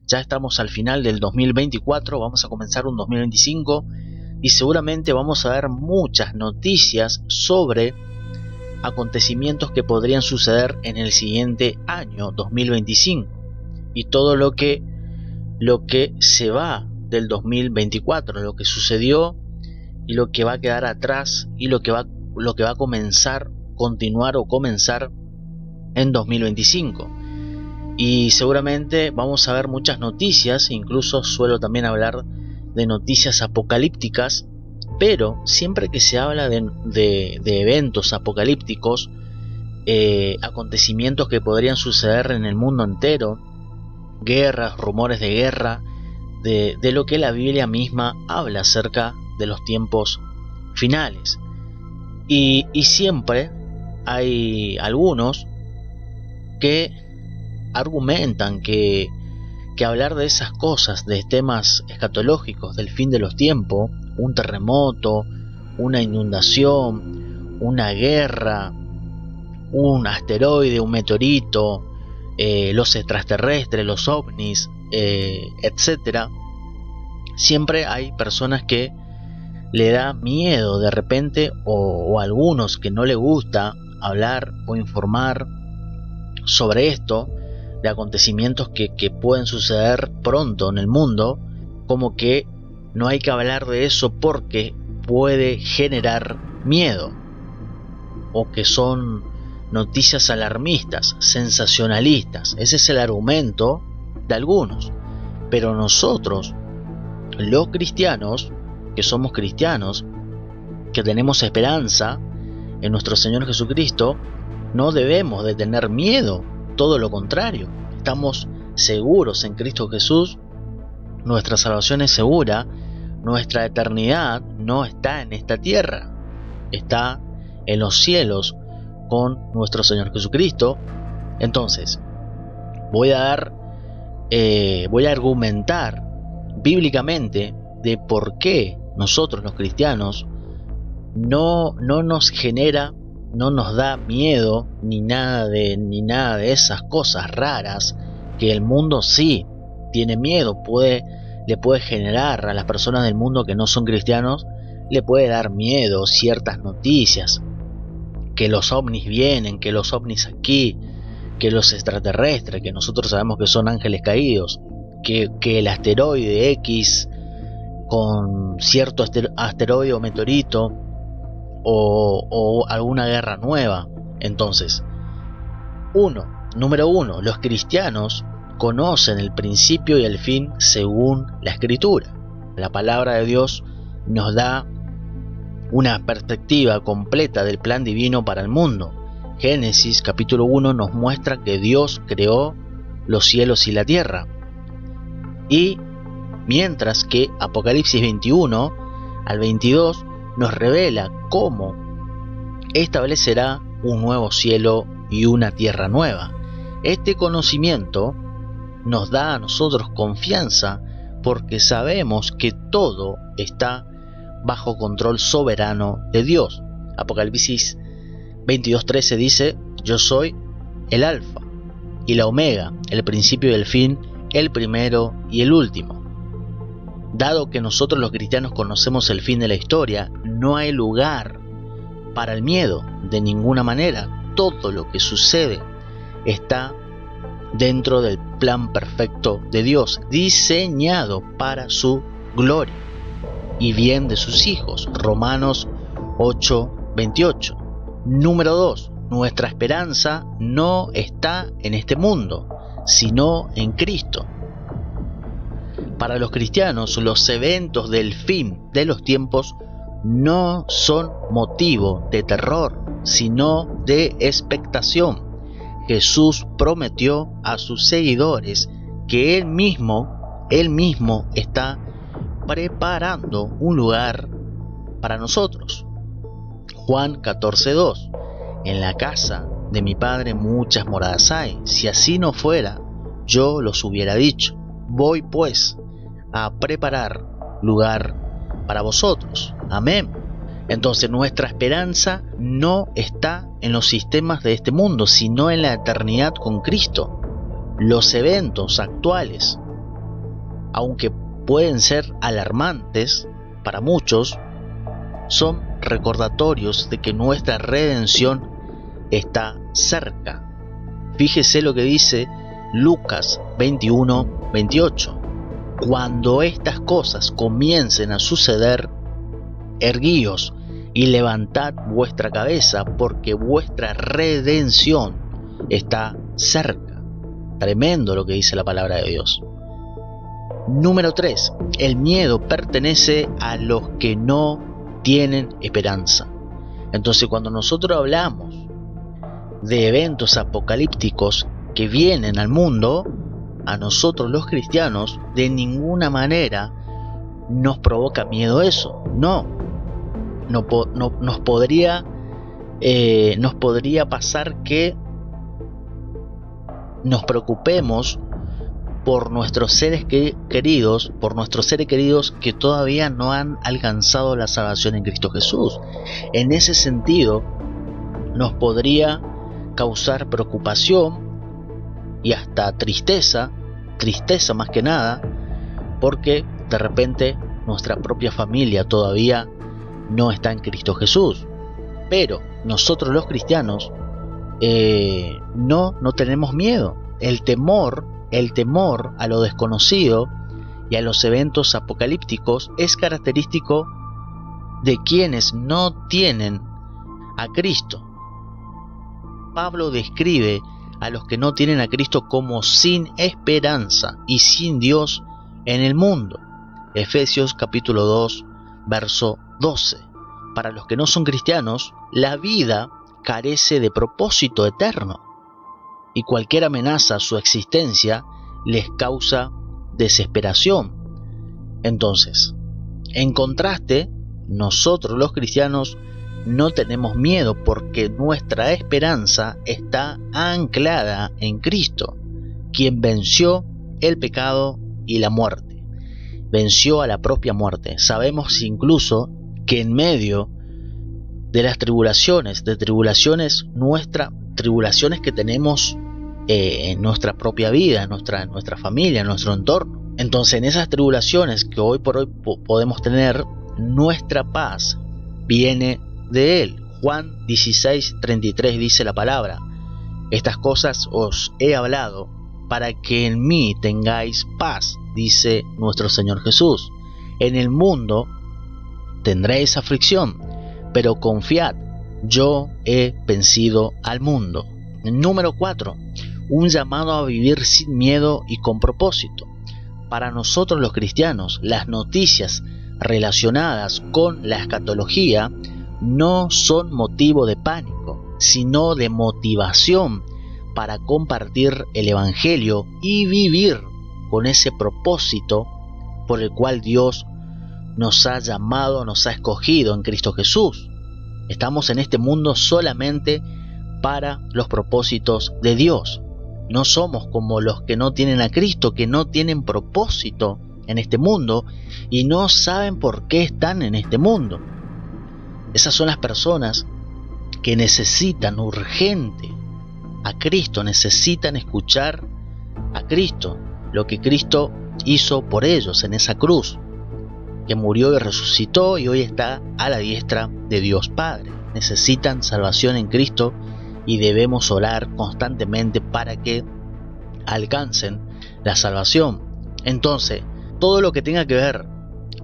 Ya estamos al final del 2024, vamos a comenzar un 2025 y seguramente vamos a ver muchas noticias sobre acontecimientos que podrían suceder en el siguiente año 2025 y todo lo que se va del 2024, lo que sucedió y lo que va a quedar atrás y lo que va a continuar en 2025. Y seguramente vamos a ver muchas noticias, incluso suelo también hablar de noticias apocalípticas, pero siempre que se habla de eventos apocalípticos, acontecimientos que podrían suceder en el mundo entero, guerras, rumores de guerra, de lo que la Biblia misma habla acerca de los tiempos finales. Y siempre hay algunos que argumentan que hablar de esas cosas, de temas escatológicos del fin de los tiempos, un terremoto, una inundación, una guerra, un asteroide, un meteorito, los extraterrestres, los ovnis, etcétera, siempre hay personas que le da miedo de repente, o algunos que no le gusta hablar o informar sobre esto, de acontecimientos que pueden suceder pronto en el mundo, como que no hay que hablar de eso porque puede generar miedo, o que son noticias alarmistas, sensacionalistas. Ese es el argumento de algunos. Pero nosotros, los cristianos, que somos cristianos, que tenemos esperanza en nuestro Señor Jesucristo, no debemos de tener miedo, todo lo contrario. Estamos seguros en Cristo Jesús, nuestra salvación es segura, nuestra eternidad no está en esta tierra, está en los cielos con nuestro Señor Jesucristo. Entonces, voy a argumentar bíblicamente de por qué nosotros los cristianos no nos da miedo ni nada de esas cosas raras que el mundo sí tiene miedo. Le puede generar a las personas del mundo que no son cristianos, le puede dar miedo ciertas noticias, que los ovnis vienen, que los ovnis aquí, que los extraterrestres, que nosotros sabemos que son ángeles caídos, que el asteroide X con cierto asteroide o meteorito, o alguna guerra nueva. Entonces, número uno, los cristianos conocen el principio y el fin según la Escritura. La palabra de Dios nos da una perspectiva completa del plan divino para el mundo. Génesis capítulo 1 nos muestra que Dios creó los cielos y la tierra. Y mientras que Apocalipsis 21 al 22 nos revela cómo establecerá un nuevo cielo y una tierra nueva. Este conocimiento nos da a nosotros confianza porque sabemos que todo está bajo control soberano de Dios. Apocalipsis 22:13 dice: yo soy el alfa y la omega, el principio y el fin, el primero y el último. Dado que nosotros los cristianos conocemos el fin de la historia, no hay lugar para el miedo de ninguna manera. Todo lo que sucede está dentro del plan perfecto de Dios, diseñado para su gloria y bien de sus hijos. Romanos 8:28. Número 2. Nuestra esperanza no está en este mundo, sino en Cristo. Para los cristianos, los eventos del fin de los tiempos no son motivo de terror, sino de expectación. Jesús prometió a sus seguidores que Él mismo está preparando un lugar para nosotros. Juan 14:2. En la casa de mi Padre muchas moradas hay. Si así no fuera, yo los hubiera dicho. Voy pues a preparar lugar para vosotros. Amén. Entonces nuestra esperanza no está en los sistemas de este mundo, sino en la eternidad con Cristo. Los eventos actuales aunque pueden ser alarmantes para muchos, son recordatorios de que nuestra redención está cerca. Fíjese lo que dice Lucas 21:28. Cuando estas cosas comiencen a suceder, erguíos y levantad vuestra cabeza, porque vuestra redención está cerca. Tremendo lo que dice la palabra de Dios. Número 3. El miedo pertenece a los que no tienen esperanza. Entonces, cuando nosotros hablamos de eventos apocalípticos que vienen al mundo, a nosotros los cristianos de ninguna manera nos provoca miedo eso. No nos podría pasar que nos preocupemos por nuestros seres queridos, que todavía no han alcanzado la salvación en Cristo Jesús. En ese sentido, nos podría causar preocupación y hasta tristeza más que nada, porque de repente nuestra propia familia todavía no está en Cristo Jesús. Pero nosotros los cristianos no tenemos miedo. El temor a lo desconocido y a los eventos apocalípticos es característico de quienes no tienen a Cristo. Pablo describe a los que no tienen a Cristo como sin esperanza y sin Dios en el mundo. Efesios capítulo 2, verso 12. Para los que no son cristianos, la vida carece de propósito eterno, y cualquier amenaza a su existencia les causa desesperación. Entonces, en contraste, nosotros los cristianos no tenemos miedo porque nuestra esperanza está anclada en Cristo, quien venció el pecado y la muerte. Venció a la propia muerte. Sabemos incluso que en medio de las tribulaciones que tenemos en nuestra propia vida, en nuestra familia, en nuestro entorno. Entonces, en esas tribulaciones que hoy por hoy podemos tener, nuestra paz viene de Él. Juan 16:33 dice la palabra: estas cosas os he hablado para que en mí tengáis paz, dice nuestro Señor Jesús. En el mundo tendréis aflicción, pero confiad, yo he vencido al mundo. Número 4. Un llamado a vivir sin miedo y con propósito. Para nosotros los cristianos, las noticias relacionadas con la escatología no son motivo de pánico, sino de motivación para compartir el Evangelio y vivir con ese propósito por el cual Dios nos ha llamado, nos ha escogido en Cristo Jesús. Estamos en este mundo solamente para los propósitos de Dios. No somos como los que no tienen a Cristo, que no tienen propósito en este mundo y no saben por qué están en este mundo. Esas son las personas que necesitan urgente a Cristo, necesitan escuchar a Cristo, lo que Cristo hizo por ellos en esa cruz, que murió y resucitó y hoy está a la diestra de Dios Padre. Necesitan salvación en Cristo y debemos orar constantemente para que alcancen la salvación. Entonces, todo lo que tenga que ver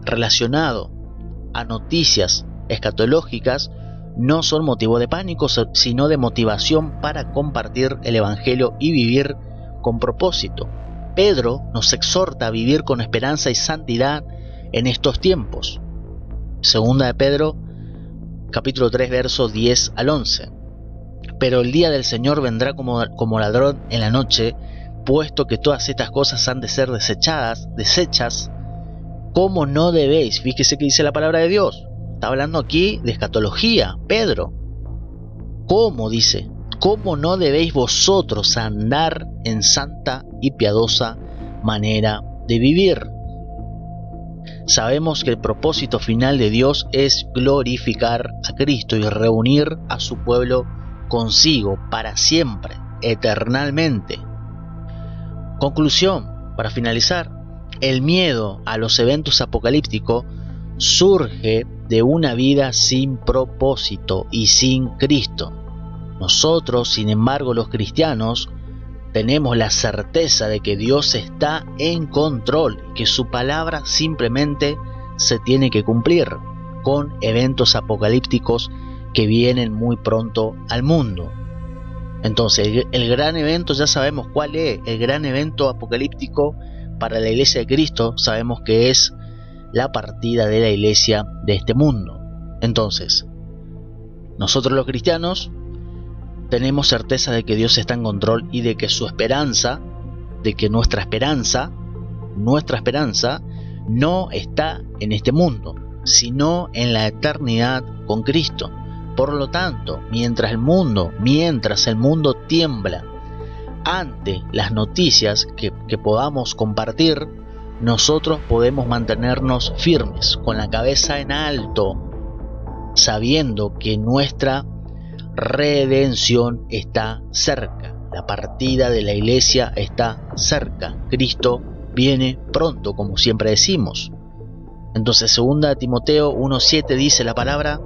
relacionado a noticias escatológicas no son motivo de pánico, sino de motivación para compartir el Evangelio y vivir con propósito. Pedro nos exhorta a vivir con esperanza y santidad en estos tiempos. Segunda de Pedro, capítulo 3, versos 10 al 11. Pero el día del Señor vendrá como ladrón en la noche, puesto que todas estas cosas han de ser desechas, ¿cómo no debéis? Fíjese que dice la palabra de Dios. Está hablando aquí de escatología, Pedro. ¿Cómo dice? ¿Cómo no debéis vosotros andar en santa y piadosa manera de vivir? Sabemos que el propósito final de Dios es glorificar a Cristo y reunir a su pueblo consigo para siempre, eternamente. Conclusión, para finalizar, El miedo a los eventos apocalípticos surge de una vida sin propósito y sin Cristo. Nosotros, sin embargo, los cristianos, tenemos la certeza de que Dios está en control, que su palabra simplemente se tiene que cumplir con eventos apocalípticos que vienen muy pronto al mundo. Entonces, el gran evento, ya sabemos cuál es. El gran evento apocalíptico para la iglesia de Cristo, sabemos que es la partida de la iglesia de este mundo. Entonces, nosotros los cristianos tenemos certeza de que Dios está en control y de que su esperanza, de que nuestra esperanza no está en este mundo, sino en la eternidad con Cristo. Por lo tanto, mientras el mundo tiembla ante las noticias que podamos compartir, nosotros podemos mantenernos firmes, con la cabeza en alto, sabiendo que nuestra redención está cerca, la partida de la iglesia está cerca, Cristo viene pronto, como siempre decimos. Entonces, 2 Timoteo 1:7 dice la palabra: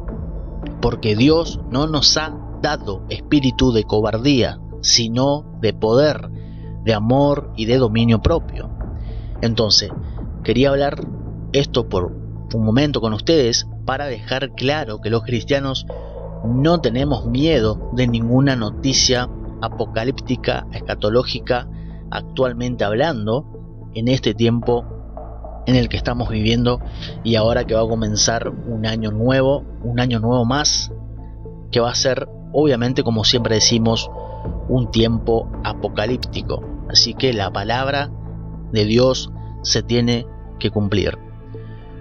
porque Dios no nos ha dado espíritu de cobardía, sino de poder, de amor y de dominio propio. Entonces, quería hablar esto por un momento con ustedes para dejar claro que los cristianos no tenemos miedo de ninguna noticia apocalíptica, escatológica, actualmente hablando, en este tiempo en el que estamos viviendo, y ahora que va a comenzar un año nuevo más, que va a ser, obviamente, como siempre decimos, un tiempo apocalíptico. Así que la palabra de Dios se tiene que cumplir.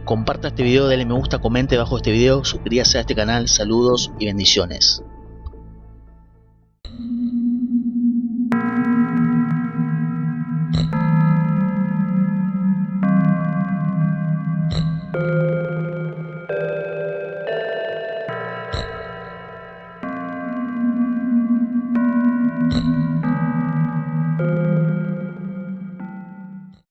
Comparta este video, dale me gusta, comente bajo este video, suscríbase a este canal. Saludos y bendiciones.